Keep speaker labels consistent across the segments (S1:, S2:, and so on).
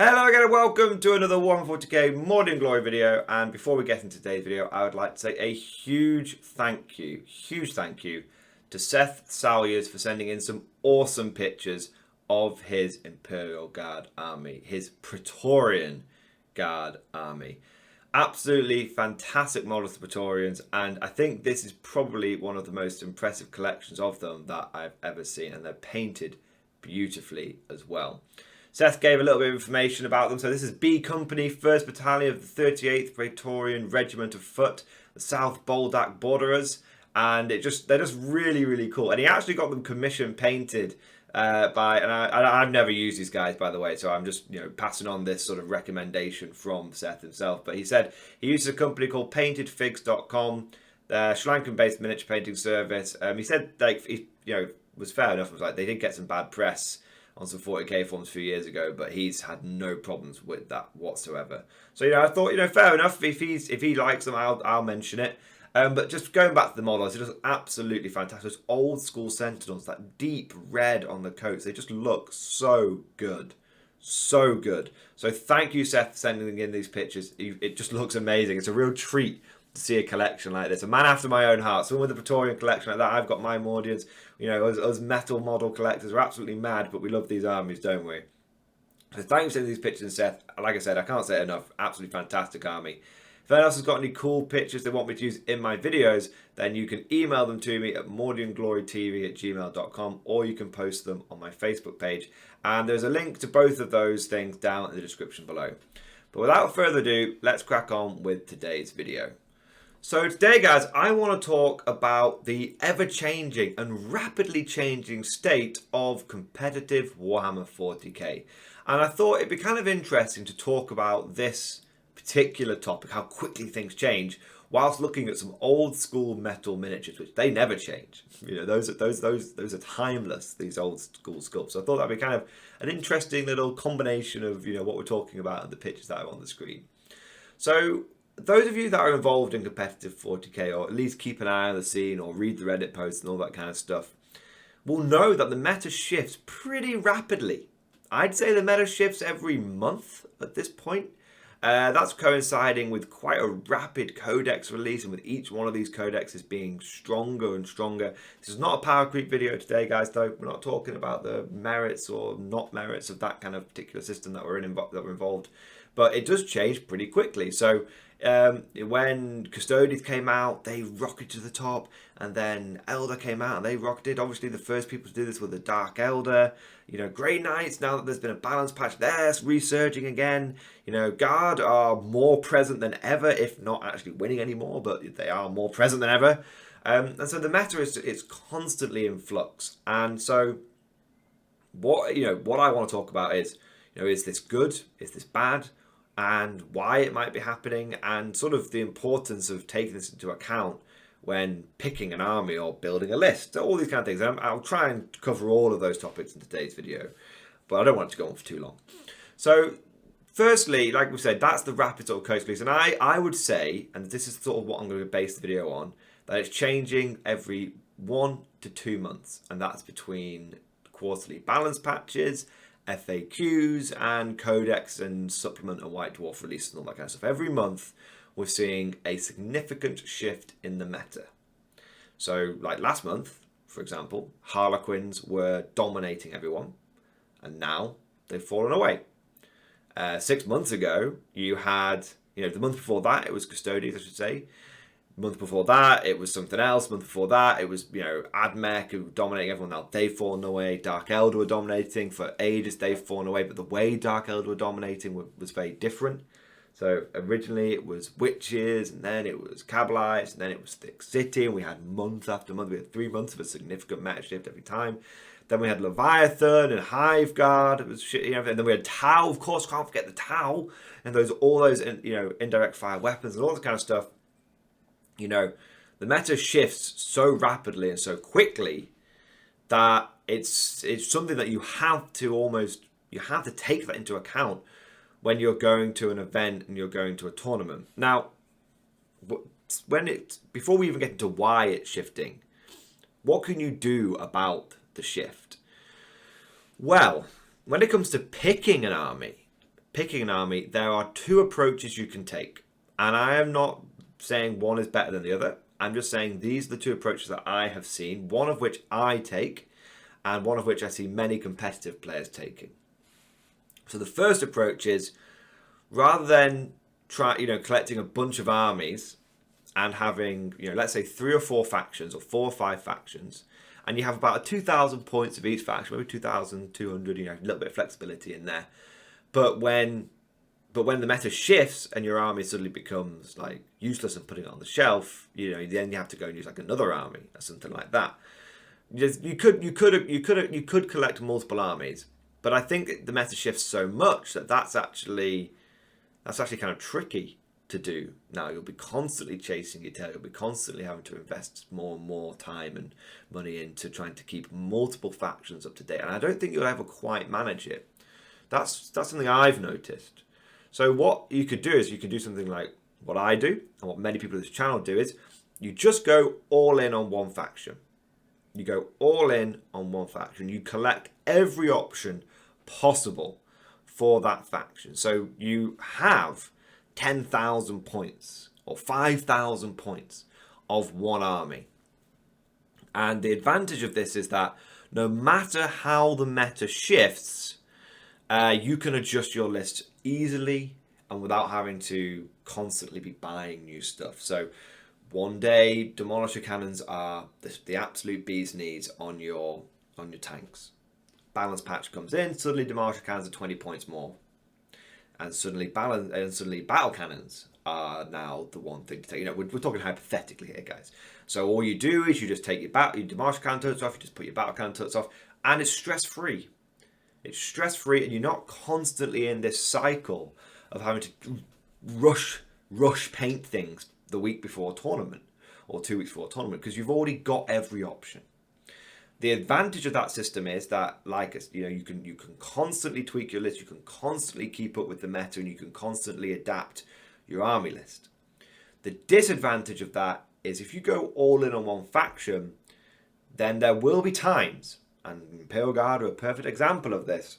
S1: Hello again and welcome to another Warhammer 40k Mordian Glory video. And before we get into today's video, I would like to say a huge thank you to Seth Salyers for sending in some awesome pictures of his Imperial Guard army, his Praetorian Guard army. Absolutely fantastic models of Praetorians, and I think this is probably one of the most impressive collections of them that I've ever seen, and they're painted beautifully as well. Seth gave a little bit of information about them. So this is B Company, 1st Battalion of the 38th Praetorian Regiment of Foot, the South Boldak Borderers, and they're just really cool. And he actually got them commission painted I've never used these guys, by the way, so I'm just passing on this sort of recommendation from Seth himself. But he said he uses a company called paintedfigs.com, their Sri Lankan-based miniature painting service. He said was fair enough. It was like they did get some bad press on some 40k forms a few years ago, but he's had no problems with that whatsoever. So I thought fair enough. If he likes them, I'll mention it. But just going back to the models, it looks absolutely fantastic. Those old school Sentinels, that deep red on the coats, they just look so good. So good. So thank you, Seth, for sending in these pictures. It just looks amazing. It's a real treat to see a collection like this. A man after my own heart. Someone with a Praetorian collection like that. I've got my Mordians. Us metal model collectors are absolutely mad, but we love these armies, don't we? So thank you for sending these pictures, Seth. Like I said, I can't say it enough. Absolutely fantastic army. If anyone else has got any cool pictures they want me to use in my videos, then you can email them to me at mordianglorytv@gmail.com, or you can post them on my Facebook page. And there's a link to both of those things down in the description below. But without further ado, let's crack on with today's video. So today, guys, I want to talk about the ever-changing and rapidly changing state of competitive Warhammer 40k. And I thought it'd be kind of interesting to talk about this particular topic, how quickly things change, whilst looking at some old school metal miniatures, which they never change. Those are timeless, these old school sculpts. So I thought that'd be kind of an interesting little combination of what we're talking about and the pictures that are on the screen. So those of you that are involved in competitive 40k, or at least keep an eye on the scene or read the Reddit posts and all that kind of stuff, will know that the meta shifts pretty rapidly. I'd say the meta shifts every month at this point. That's coinciding with quite a rapid codex release, and with each one of these codexes being stronger and stronger. This is not a power creep video today, guys, though. We're not talking about the merits or not merits of that kind of particular system that we're involved. But it does change pretty quickly. So when Custodians came out, they rocketed to the top, and then Elder came out and they rocketed. Obviously the first people to do this were the Dark Elder. Grey Knights, now that there's been a balance patch, they're resurging again. Guard are more present than ever, if not actually winning anymore, but they are more present than ever. And so the meta it's constantly in flux. And so what I want to talk about is is this good, is this bad, and why it might be happening, and sort of the importance of taking this into account when picking an army or building a list, all these kind of things. I'll try and cover all of those topics in today's video, but I don't want it to go on for too long. So firstly, like we said, that's the rapid sort of coast release, and I would say, and this is sort of what I'm going to base the video on, that it's changing every 1 to 2 months, and that's between quarterly balance patches, FAQs, and codex and supplement and White Dwarf release and all that kind of stuff. Every month we're seeing a significant shift in the meta. So like last month, for example, Harlequins were dominating everyone, and now they've fallen away. 6 months ago you had, the month before that it was Custodians, I should say. Month before that it was something else. Month before that it was Admech, who were dominating everyone. Now they've fallen away. Dark Elder were dominating for ages. They've fallen away, but the way Dark Elder were dominating was very different. So originally it was Witches, and then it was Kabbalites, and then it was Thick City, and we had month after month. We had 3 months of a significant meta shift every time. Then we had Leviathan and Hive Guard. It was shit, and then we had Tau. Of course, can't forget the Tau, and all those indirect fire weapons and all that kind of stuff. The meta shifts so rapidly and so quickly that it's something that you have to take that into account when you're going to an event and you're going to a tournament. Now, before we even get into why it's shifting, what can you do about the shift? Well, when it comes to picking an army, picking an army, there are two approaches you can take. And I am not saying one is better than the other. I'm just saying these are the two approaches that I have seen, one of which I take, and one of which I see many competitive players taking. So the first approach is, rather than collecting a bunch of armies and having, let's say 3 or 4 factions or 4 or 5 factions, and you have about 2,000 points of each faction, maybe 2,200, a little bit of flexibility in there. But when the meta shifts and your army suddenly becomes like useless and putting it on the shelf, then you have to go and use like another army or something like that. You could collect multiple armies, but I think the meta shifts so much that that's actually kind of tricky to do. Now you'll be constantly chasing your tail. You'll be constantly having to invest more and more time and money into trying to keep multiple factions up to date, and I don't think you'll ever quite manage it. That's something I've noticed. So what you could do is you could do something like what I do and what many people on this channel do is you just go all in on one faction. You go all in on one faction. You collect every option possible for that faction. So you have 10,000 points or 5,000 points of one army. And the advantage of this is that no matter how the meta shifts, you can adjust your list easily and without having to constantly be buying new stuff. So one day Demolisher Cannons are the absolute bee's knees on your tanks. Balance patch comes in, suddenly Demolisher Cannons are 20 points more. And suddenly Battle Cannons are now the one thing to take. We're talking hypothetically here, guys. So all you do is you just take your Demolisher Cannon turrets off, you just put your Battle Cannon turrets off, and it's stress-free. It's stress-free, and you're not constantly in this cycle of having to rush paint things the week before a tournament or 2 weeks before a tournament because you've already got every option. The advantage of that system is that, you can constantly tweak your list, you can constantly keep up with the meta, and you can constantly adapt your army list. The disadvantage of that is if you go all in on one faction, then there will be times, and Imperial Guard are a perfect example of this,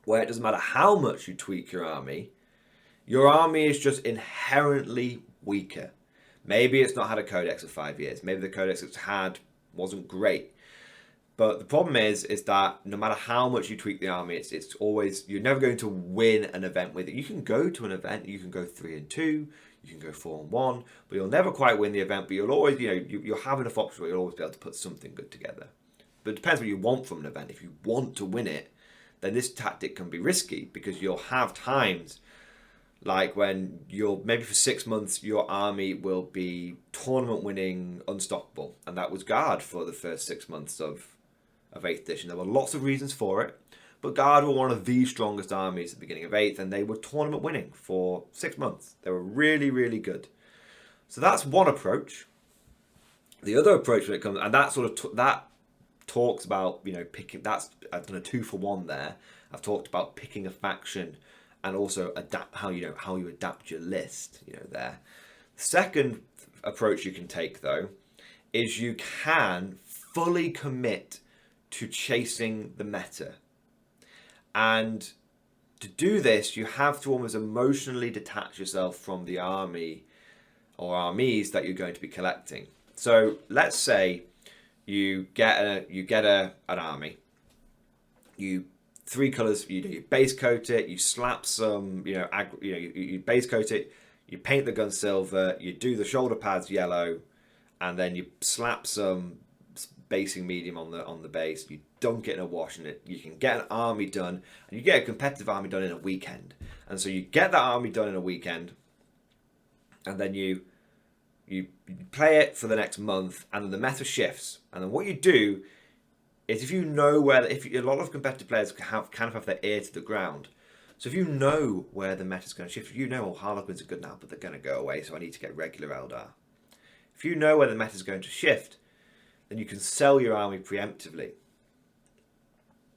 S1: where it doesn't matter how much you tweak your army is just inherently weaker. Maybe it's not had a codex for 5 years. Maybe the codex it's had wasn't great. But the problem is that no matter how much you tweak the army, it's always, you're never going to win an event with it. You can go to an event, you can go 3-2, you can go 4-1, but you'll never quite win the event. But you'll always, you'll have enough options where you'll always be able to put something good together. But it depends what you want from an event. If you want to win it, then this tactic can be risky because you'll have times like when maybe for 6 months your army will be tournament winning unstoppable, and that was Guard for the first 6 months of 8th edition. There were lots of reasons for it, but Guard were one of the strongest armies at the beginning of 8th, and they were tournament winning for 6 months. They were really, really good. So that's one approach. The other approach when it comes, and that that talks about picking. I've done a 2-for-1 there. I've talked about picking a faction and also how you adapt your list. There. The second approach you can take though is you can fully commit to chasing the meta, and to do this you have to almost emotionally detach yourself from the army or armies that you're going to be collecting. So let's say you get an army, you 3 colors, you base coat it, you slap some you base coat it, you paint the gun silver, you do the shoulder pads yellow, and then you slap some basing medium on the base, you dunk it in a wash, and you can get an army done, and you get a competitive army done in a weekend. And so you get that army done in a weekend, and then you play it for the next month, and then the meta shifts. And then what you do is, if a lot of competitive players kind of have their ear to the ground. So if you know where the meta's going to shift, Harlequins are good now, but they're going to go away, so I need to get regular Eldar. If you know where the meta's going to shift, then you can sell your army preemptively.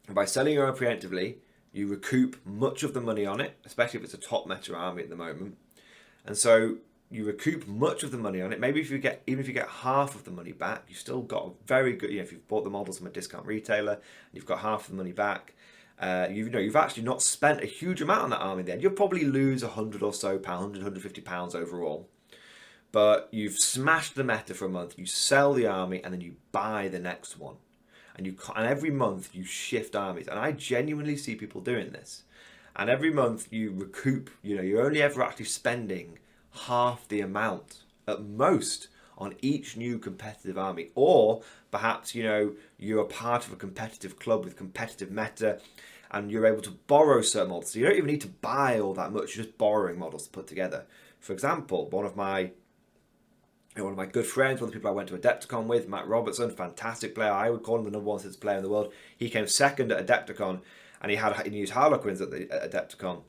S1: And by selling your army preemptively, you recoup much of the money on it, especially if it's a top meta army at the moment. And so you recoup much of the money on it. Maybe even if you get half of the money back, you've still got a very good, if you've bought the models from a discount retailer, you've got half of the money back, You've actually not spent a huge amount on that army. Then you'll probably lose £100 or so, £150 overall. But you've smashed the meta for a month. You sell the army, and then you buy the next one. And every month you shift armies. And I genuinely see people doing this. And every month you recoup. You're only ever actually spending half the amount at most on each new competitive army. Or perhaps, you're a part of a competitive club with competitive meta, and you're able to borrow certain models. So you don't even need to buy all that much. You're just borrowing models to put together. For example, one of my good friends, one of the people I went to Adepticon with, Matt Robertson, fantastic player. I would call him the number 1 player in the world. He came second at Adepticon, and he used Harlequins at Adepticon,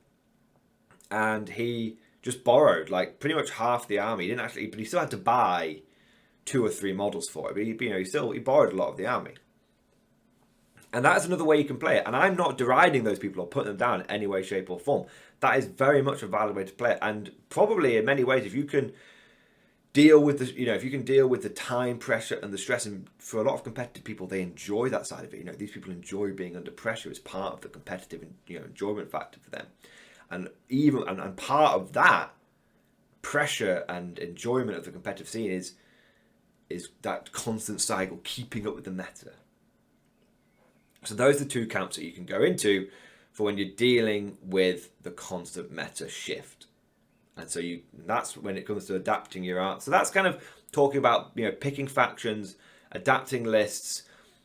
S1: and he just borrowed like pretty much half the army. He didn't actually, but he still had to buy 2 or 3 models for it. But he borrowed a lot of the army. And that's another way you can play it. And I'm not deriding those people or putting them down in any way, shape, or form. That is very much a valid way to play it. And probably in many ways, if you can deal with the time pressure and the stress, and for a lot of competitive people, they enjoy that side of it. These people enjoy being under pressure. It's part of the competitive enjoyment factor for them. And and part of that pressure and enjoyment of the competitive scene is that constant cycle, keeping up with the meta. So those are the 2 camps that you can go into for when you're dealing with the constant meta shift. And so that's when it comes to adapting your art. So that's kind of talking about picking factions, adapting lists.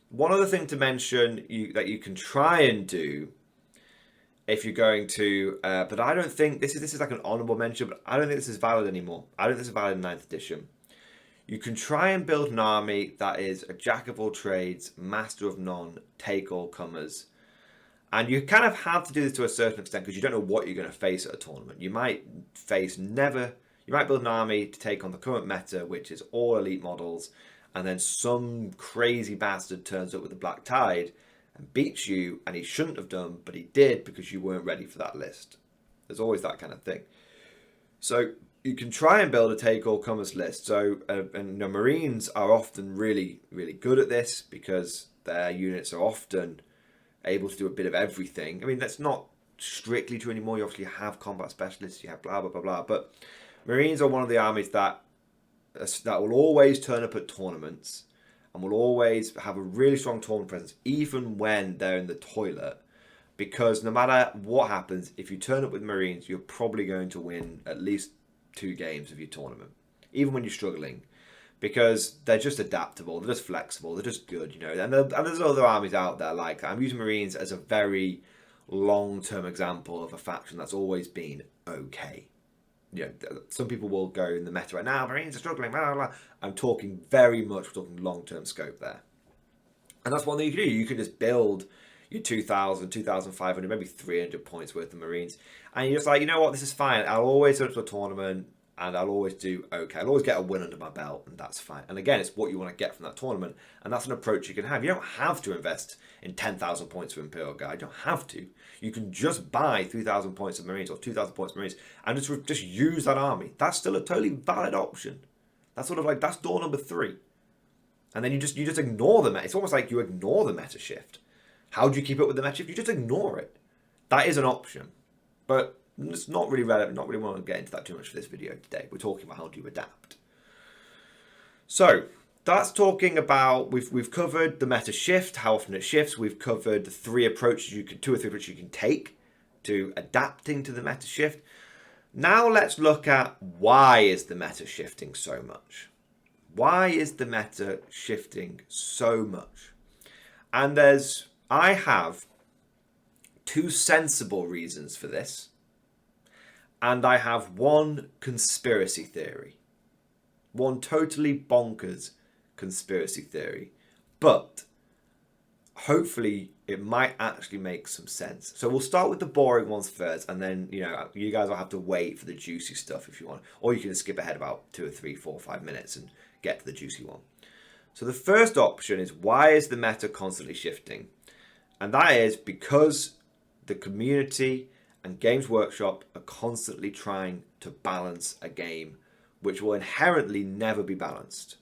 S1: One other thing to mention that you can try and do if you're going to, but I don't think this is like an honourable mention, but I don't think this is valid anymore. I don't think this is valid in 9th edition. You can try and build an army that is a jack of all trades, master of none, take all comers. And you kind of have to do this to a certain extent because you don't know what you're going to face at a tournament. You might build an army to take on the current meta, which is all elite models, and then some crazy bastard turns up with the Black Tide and beats you, and he shouldn't have done, but he did because you weren't ready for that list. There's always that kind of thing. So you can try and build a take-all-comers list. So, Marines are often really, really good at this because their units are often able to do a bit of everything. I mean, that's not strictly true anymore. You obviously have combat specialists, you have blah, blah, blah, blah. But Marines are one of the armies that will always turn up at tournaments and will always have a really strong tournament presence, even when they're in the toilet. Because no matter what happens, if you turn up with Marines, you're probably going to win at least 2 games of your tournament, even when you're struggling, because they're just adaptable, they're just flexible, they're just good, And there's other armies out there like that. I'm using Marines as a very long-term example of a faction that's always been okay. Some people will go in the meta right now, Marines are struggling, blah, blah, blah. I'm talking we're talking long-term scope there. And that's one thing you can do. You can just build your 2,000, 2,500, maybe 300 points worth of Marines. And you're just like, you know what, this is fine. I'll always go to a tournament and I'll always do okay. I'll always get a win under my belt, and that's fine. And again, it's what you want to get from that tournament. And that's an approach you can have. You don't have to invest in 10,000 points for Imperial Guard. You don't have to. You can just buy 3,000 points of Marines or 2,000 points of Marines and just use that army. That's still a totally valid option. That's sort of like, that's door number 3. And then you just ignore the meta. It's almost like you ignore the meta shift. How do you keep up with the meta shift? You just ignore it. That is an option. But it's not really relevant. Not really want to get into that too much for this video today. We're talking about how do you adapt. So that's talking about, we've covered the meta shift, how often it shifts. We've covered the 2 or 3 approaches you can take to adapting to the meta shift. Now let's look at why is the meta shifting so much? Why is the meta shifting so much? And I have 2 sensible reasons for this. And I have 1 conspiracy theory. 1 totally bonkers conspiracy theory. But hopefully it might actually make some sense. So we'll start with the boring ones first, and then you guys will have to wait for the juicy stuff if you want. Or you can skip ahead about 2 or 3, 4 or 5 minutes and get to the juicy one. So the first option is, why is the meta constantly shifting? And that is because the community and Games Workshop are constantly trying to balance a game which will inherently never be balanced.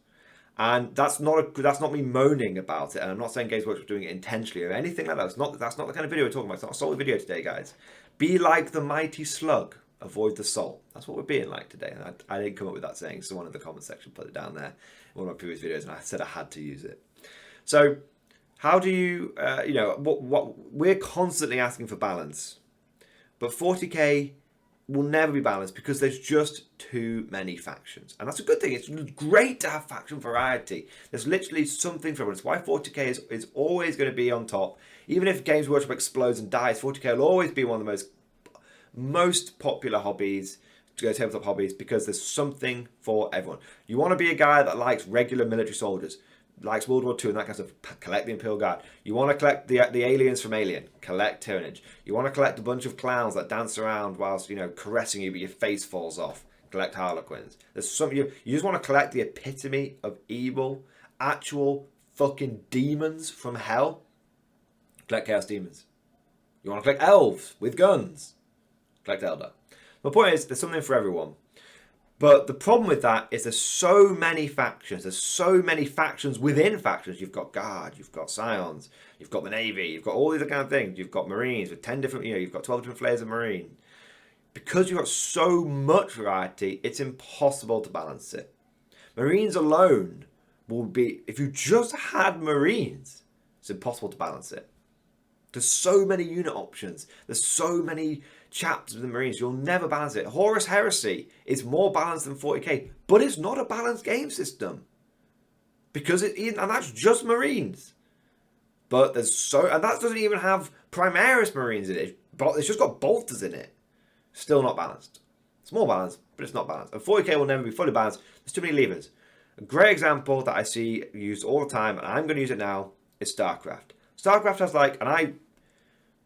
S1: And that's not me moaning about it, and I'm not saying Games Workshop are doing it intentionally or anything like that. That's not the kind of video we're talking about. It's not a salt video today, guys. Be like the mighty slug, avoid the salt. That's what we're being like today. And I didn't come up with that saying. Someone in the comment section put it down there in one of my previous videos, and I said I had to use it. So, how do you, what we're constantly asking for balance, but 40k will never be balanced because there's just too many factions. And that's a good thing. It's great to have faction variety. There's literally something for everyone. It's why 40k is always going to be on top. Even if Games Workshop explodes and dies, 40k will always be one of the most popular hobbies, tabletop hobbies, because there's something for everyone. You want to be a guy that likes regular military soldiers, likes World War II and that kind of stuff, collect the Imperial Guard. You want to collect the aliens from Alien, collect Tyrannage. You want to collect a bunch of clowns that dance around whilst, caressing you but your face falls off, collect Harlequins. There's some you just want to collect the epitome of evil, actual fucking demons from hell, collect Chaos Demons. You want to collect elves with guns, collect Eldar. My point is, there's something for everyone. But the problem with that is there's so many factions. There's so many factions within factions. You've got Guard, you've got Scions, you've got the Navy, you've got all these kind of things. You've got Marines with 10 different, you've got 12 different flavors of Marine. Because you've got so much variety, it's impossible to balance it. Marines alone will be, if you just had Marines, it's impossible to balance it. There's so many unit options. There's so many chapters with the Marines. You'll never balance it. Horus Heresy is more balanced than 40k, but it's not a balanced game system because and that's just Marines. But and that doesn't even have Primaris Marines in it. But it's just got bolters in it. Still not balanced. It's more balanced, but it's not balanced. And 40k will never be fully balanced. There's too many levers. A great example that I see used all the time, and I'm going to use it now, is StarCraft. StarCraft has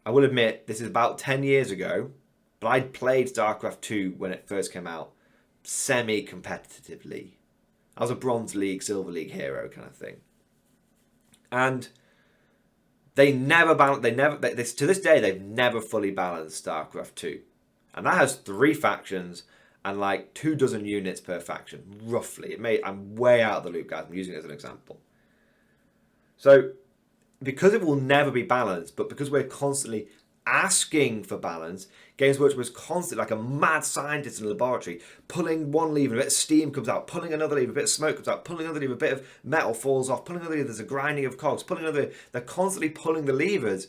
S1: I will admit, this is about 10 years ago, but I'd played StarCraft 2 when it first came out, semi-competitively. I was a Bronze League, Silver League hero kind of thing. And they never balanced, to this day, they've never fully balanced StarCraft 2. And that has 3 factions and 24 units per faction, roughly. I'm way out of the loop, guys. I'm using it as an example. So, because it will never be balanced, but because we're constantly asking for balance, Games Workshop is constantly like a mad scientist in a laboratory, pulling one lever, a bit of steam comes out, pulling another lever, a bit of smoke comes out, pulling another lever, a bit of metal falls off, pulling another lever, there's a grinding of cogs, pulling another, they're constantly pulling the levers,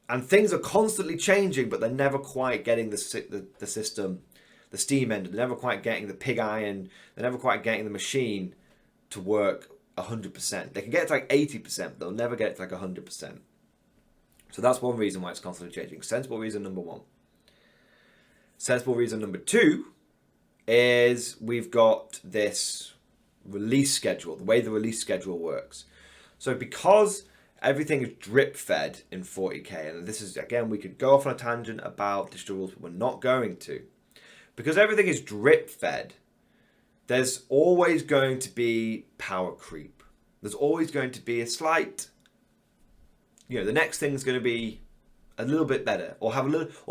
S1: and things are constantly changing, but they're never quite getting the system, the steam engine, they're never quite getting the pig iron, they're never quite getting the machine to work 100%. They can get it to 80%, but they'll never get it to 100%. So that's one reason why it's constantly changing. Sensible reason number 1. Sensible reason number 2 is we've got this release schedule, the way the release schedule works. So because everything is drip fed in 40k, and this is, again, we could go off on a tangent about digital rules, but we're not going to. Because everything is drip fed, there's always going to be power creep. There's always going to be a slight, the next thing's going to be a little bit better, or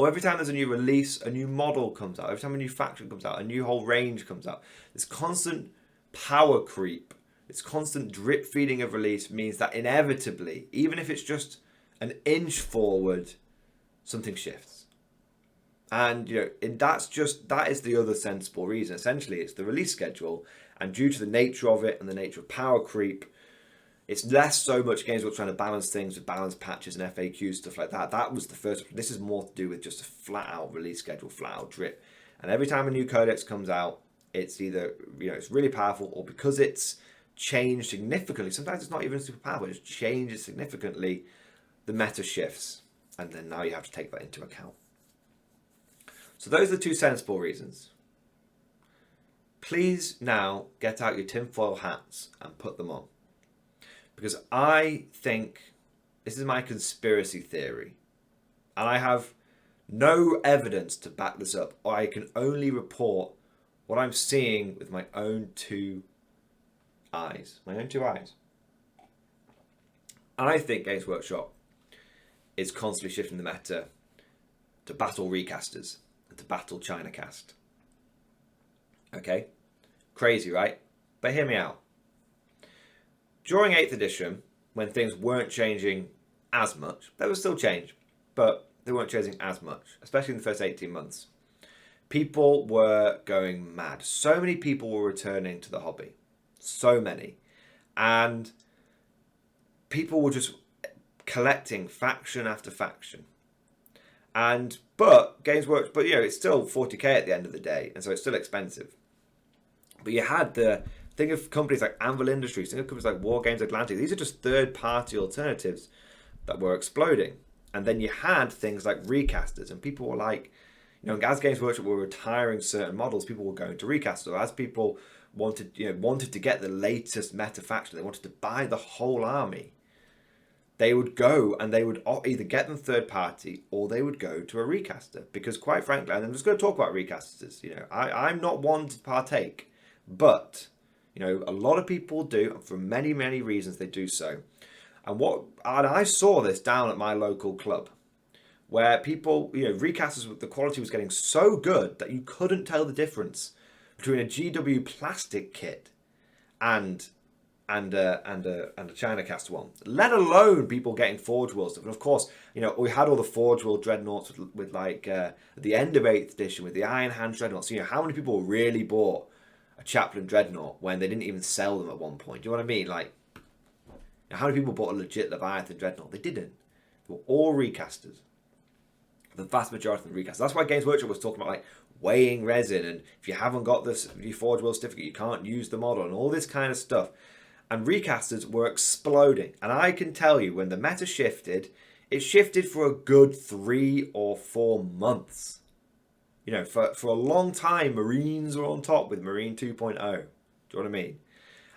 S1: every time there's a new release, a new model comes out, every time a new faction comes out, a new whole range comes out. This constant power creep, this constant drip feeding of release means that inevitably, even if it's just an inch forward, something shifts. And that is the other sensible reason. Essentially, it's the release schedule, and due to the nature of it and the nature of power creep, it's less so much Games Workshop trying to balance things with balance patches and FAQs, stuff like that. That was the first. This is more to do with just a flat out release schedule, flat out drip. And every time a new codex comes out, it's either it's really powerful, or because it's changed significantly. Sometimes it's not even super powerful; it just changes significantly. The meta shifts, and then now you have to take that into account. So those are the 2 sensible reasons. Please now get out your tinfoil hats and put them on. Because I think, this is my conspiracy theory, and I have no evidence to back this up, or I can only report what I'm seeing with my own 2 eyes. I think Games Workshop is constantly shifting the meta to battle recasters. To battle ChinaCast. Okay? Crazy, right? But hear me out. during 8th edition, when things weren't changing as much, there was still change, but they weren't changing as much, especially in the first 18 months. People were going mad. So many people were returning to the hobby. So many. And people were just collecting faction after faction. But Games Workshop, but it's still 40k at the end of the day, and so it's still expensive. But you had think of companies like Anvil Industries, think of companies like War Games Atlantic. These are just third-party alternatives that were exploding. And then you had things like Recasters, and people were like, as Games Workshop were retiring certain models, people were going to Recasters. Or as people wanted to get the latest meta faction, they wanted to buy the whole army, they would go and they would either get them third party or they would go to a recaster. Because quite frankly, and I'm just going to talk about recasters, I'm not one to partake, but a lot of people do, and for many, many reasons they do so. And I saw this down at my local club, where people, recasters, the quality was getting so good that you couldn't tell the difference between a GW plastic kit and a China cast one, let alone people getting Forge World stuff. And of course, we had all the Forge World dreadnoughts with like at the end of 8th edition with the Iron Hand dreadnoughts. How many people really bought a Chaplain dreadnought when they didn't even sell them at one point? Do you know what I mean? Like, how many people bought a legit Leviathan dreadnought? They didn't. They were all recasters. The vast majority of them recasters. That's why Games Workshop was talking about like weighing resin, and if you haven't got this your Forge World certificate, you can't use the model, and all this kind of stuff. And recasters were exploding. And I can tell you, when the meta shifted, it shifted for a good 3 or 4 months. For a long time, Marines were on top with Marine 2.0. Do you know what I mean?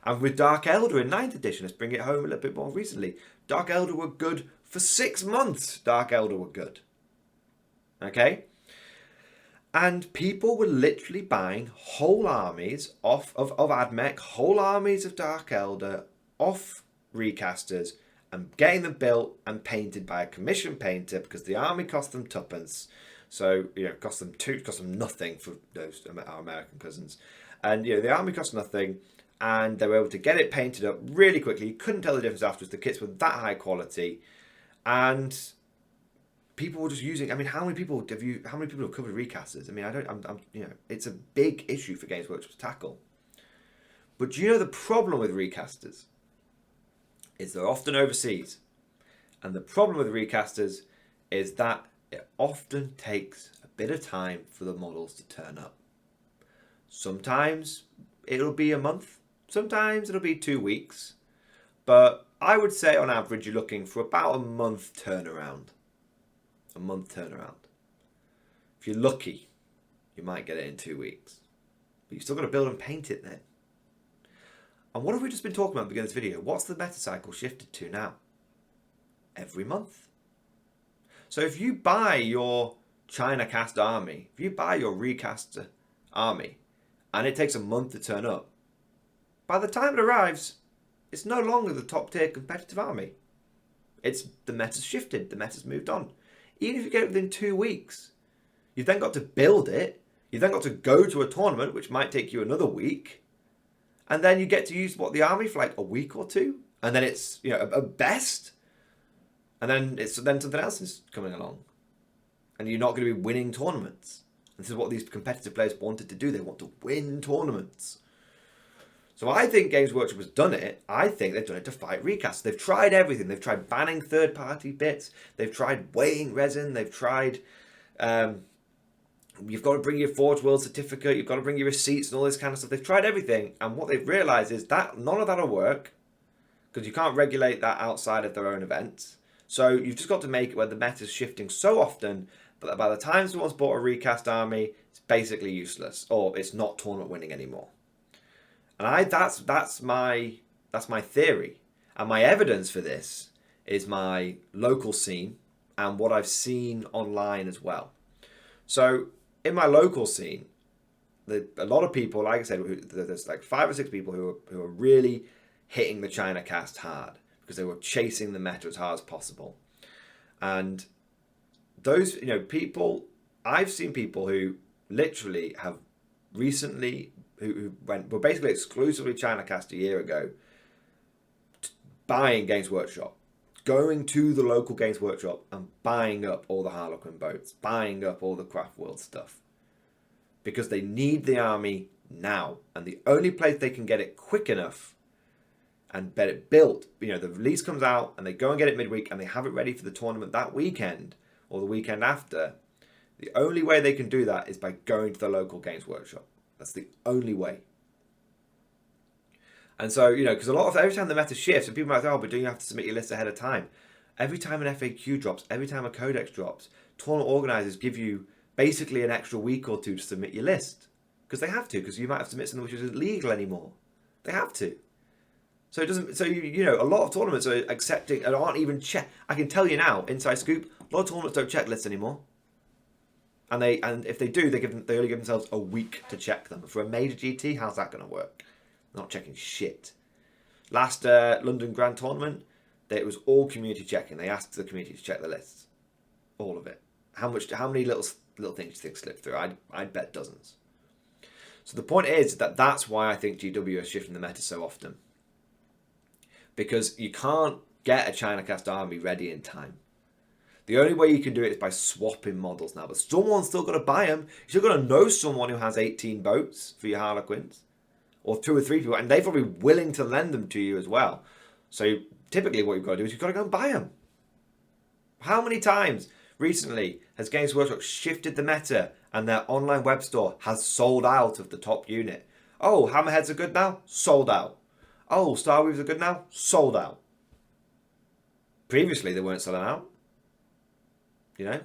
S1: And with Dark Elder in 9th edition, let's bring it home a little bit more recently, Dark Elder were good for 6 months. Dark Elder were good. Okay? And people were literally buying whole armies of AdMech, whole armies of Dark Elder, off recasters, and getting them built and painted by a commission painter, because the army cost them tuppence. So, cost them nothing for our American cousins. And, the army cost nothing, and they were able to get it painted up really quickly. You couldn't tell the difference afterwards. The kits were that high quality. And people were just using. How many people have covered recasters? It's a big issue for Games Workshop to tackle. But do you know the problem with recasters is they're often overseas, and the problem with recasters is that it often takes a bit of time for the models to turn up. Sometimes it'll be a month, sometimes it'll be 2 weeks, but I would say on average you're looking for about a month turnaround. If you're lucky, you might get it in 2 weeks. But you've still got to build and paint it then. And what have we just been talking about at the beginning of this video? What's the meta cycle shifted to now? Every month. So if you buy your China cast army, if you buy your recaster army, and it takes a month to turn up, by the time it arrives, it's no longer the top tier competitive army. The meta's shifted, the meta's moved on. Even if you get it within 2 weeks, you've then got to build it, you've then got to go to a tournament, which might take you another week, and then you get to use the army for like a week or two, and then it's a best, and then something else is coming along, and you're not going to be winning tournaments. And this is what these competitive players wanted to do. They want to win tournaments. So I think Games Workshop has done it. I think they've done it to fight recasts. They've tried everything. They've tried banning third-party bits. They've tried weighing resin. They've tried... you've got to bring your Forge World certificate. You've got to bring your receipts and all this kind of stuff. They've tried everything. And what they've realised is that none of that will work, because you can't regulate that outside of their own events. So you've just got to make it where the meta is shifting so often that by the time someone's bought a recast army, it's basically useless, or it's not tournament winning anymore. And that's my theory, and my evidence for this is my local scene and what I've seen online as well. So in my local scene, a lot of people, like I said, there's like 5 or 6 people who are really hitting the China cast hard because they were chasing the meta as hard as possible. And those people, I've seen people who literally have recently were basically exclusively China cast a year ago buying Games Workshop, going to the local Games Workshop and buying up all the Harlequin boats, buying up all the Craft World stuff. Because they need the army now. And the only place they can get it quick enough and get it built, you know, the release comes out and they go and get it midweek and they have it ready for the tournament that weekend or the weekend after. The only way they can do that is by going to the local Games Workshop. That's the only way. And so, you know, because every time the meta shifts, and people might say, oh, but do you have to submit your list ahead of time? Every time an FAQ drops, every time a codex drops, tournament organisers give you basically an extra week or two to submit your list. Because they have to, because you might have to submit something which isn't legal anymore. They have to. So it doesn't. So you know, a lot of tournaments are accepting and aren't even check. I can tell you now, inside scoop, a lot of tournaments don't check lists anymore. And if they do, they only give themselves a week to check them. For a major GT, how's that going to work? Not checking shit. Last London Grand Tournament, it was all community checking. They asked the community to check the lists, all of it. How many little things do you think slipped through? I'd bet dozens. So the point is that that's why I think GW is shifting the meta so often. Because you can't get a China cast army ready in time. The only way you can do it is by swapping models now. But someone's still got to buy them. You're still got to know someone who has 18 boats for your Harlequins. Or 2 or 3 people. And they're probably willing to lend them to you as well. So typically what you've got to do is you've got to go and buy them. How many times recently has Games Workshop shifted the meta and their online web store has sold out of the top unit? Oh, Hammerheads are good now? Sold out. Oh, Starweavers are good now? Sold out. Previously, they weren't selling out. You know?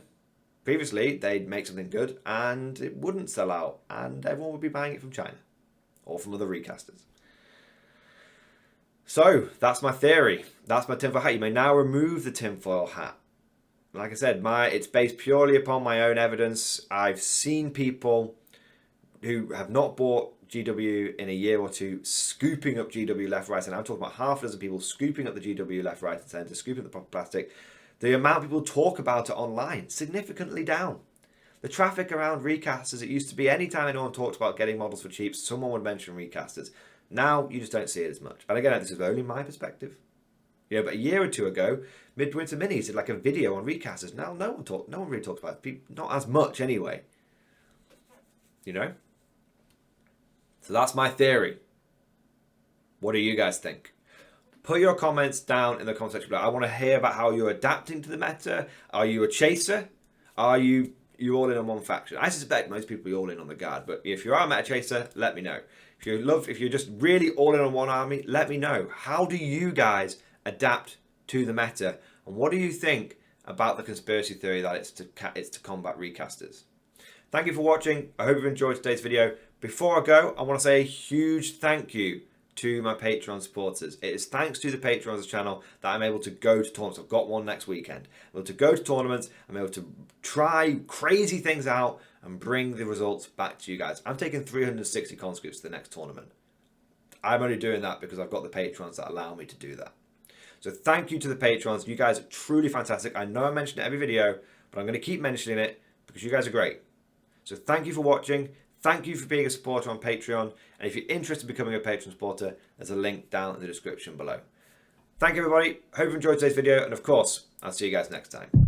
S1: Previously, they'd make something good and it wouldn't sell out. And everyone would be buying it from China. Or from other recasters. So, that's my theory. That's my tinfoil hat. You may now remove the tinfoil hat. Like I said, it's based purely upon my own evidence. I've seen people who have not bought GW in a year or two scooping up GW left, right, and I'm talking about half a dozen people scooping up the GW left, right, and centre, scooping up the proper plastic. The amount of people talk about it online, significantly down. The traffic around Recasters, it used to be anytime anyone talked about getting models for cheap, someone would mention Recasters. Now, you just don't see it as much. And again, this is only my perspective. You know, but a year or two ago, Midwinter Minis did like a video on Recasters. Now, no one really talks about it. Not as much anyway. You know? So that's my theory. What do you guys think? Put your comments down in the comment section below. I want to hear about how you're adapting to the meta. Are you a chaser? Are you all in on one faction? I suspect most people are all in on the guard, but if you are a meta chaser, let me know. If you're just really all in on one army, let me know. How do you guys adapt to the meta? And what do you think about the conspiracy theory that it's to combat Recasters? Thank you for watching. I hope you've enjoyed today's video. Before I go, I want to say a huge thank you to my Patreon supporters. It is thanks to the Patrons channel that I'm able to go to tournaments. I've got one next weekend. I'm able to go to tournaments. I'm able to try crazy things out and bring the results back to you guys. I'm taking 360 conscripts to the next tournament. I'm only doing that because I've got the Patrons that allow me to do that. So thank you to the Patrons. You guys are truly fantastic. I know I mention it every video, but I'm going to keep mentioning it because you guys are great. So thank you for watching. Thank you for being a supporter on Patreon. And if you're interested in becoming a Patreon supporter, there's a link down in the description below. Thank you, everybody. Hope you enjoyed today's video. And of course, I'll see you guys next time.